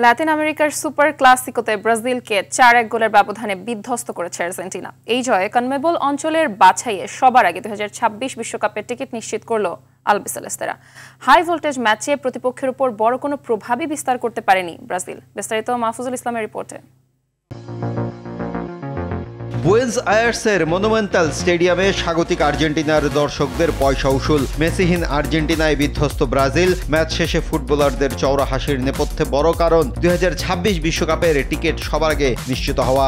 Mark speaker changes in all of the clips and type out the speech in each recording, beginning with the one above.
Speaker 1: লাতিন আমেরিকার সুপার ক্লাসিকোতে ব্রাজিলকে ৪-১ গোলের ব্যবধানে বিধ্বস্ত করেছে আর্জেন্টিনা। এই জয়ে কনমেবল অঞ্চলের বাছাইয়ে সবার আগে ২০২৬ বিশ্বকাপের টিকিট নিশ্চিত করল আলবিসেলেস্তেরা। হাই ভোল্টেজ ম্যাচে প্রতিপক্ষের উপর বড় কোনো প্রভাবই বিস্তার করতে পারেনি ব্রাজিল। বিস্তারিত মাহফুজুল ইসলামের রিপোর্টে।
Speaker 2: বুয়েন্স আয়ার্সের মনুমেন্টাল স্টেডিয়ামে স্বাগতিক আর্জেন্টিনার দর্শকদের পয়সা উসুল। মেসিহীন আর্জেন্টিনায় বিধ্বস্ত ব্রাজিল। ম্যাচ শেষে ফুটবলারদের চওড়া হাসির নেপথ্যে বড় কারণ ২০২৬ বিশ্বকাপের টিকিট সবার আগে নিশ্চিত হওয়া।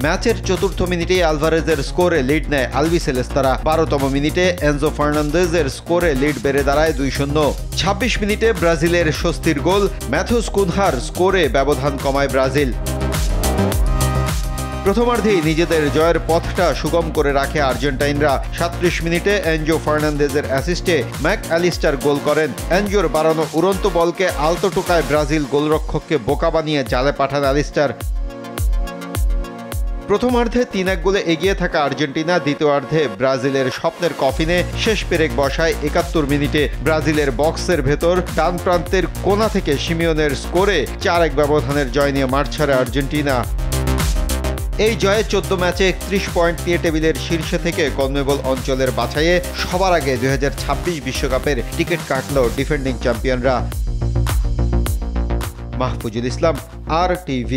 Speaker 2: ম্যাচের চতুর্থ মিনিটে আলভারেজের স্কোরে লিড নেয় আলবিসেলেস্তারা। ১২তম মিনিটে এনজো ফার্নান্দেজের স্কোরে লিড বেড়ে দাঁড়ায় ২-০। ২৬ মিনিটে ব্রাজিলের স্বস্তির গোল ম্যাথুস কুনহার স্কোরে ব্যবধান কমায় ব্রাজিল। প্রথমার্ধেই নিজেদের জয়ের পথটা সুগম করে রাখে আর্জেন্টাইনরা। ৩৭ মিনিটে এনজো ফার্নান্দেজের অ্যাসিস্টে ম্যাক অ্যালিস্টার গোল করেন। এনজোর বাড়ানো উড়ন্ত বলকে আলতো টোকায় ব্রাজিল গোলরক্ষককে বোকা বানিয়ে জালে পাঠান অ্যালিস্টার। প্রথমার্ধে ৩-১ গোলে এগিয়ে থাকা আর্জেন্টিনা দ্বিতীয়ার্ধে ব্রাজিলের স্বপ্নের কফিনে শেষ পেরেক বসায় ৭১ মিনিটে। ব্রাজিলের বক্সের ভেতর ডান প্রান্তের কোণা থেকে সিমিওনের স্কোরে ৪-১ ব্যবধানের জয় নিয়ে মাঠ ছাড়ে আর্জেন্টিনা। এই জয়ে ১৪ ম্যাচে ৩১ পয়েন্ট নিয়ে টেবিলের শীর্ষে থেকে কনমেবল অঞ্চলের বাছাইয়ে সবার আগে ২০২৬ বিশ্বকাপের টিকিট কাটল ডিফেন্ডিং চ্যাম্পিয়নরা। মাহফুজুল ইসলাম, RTV।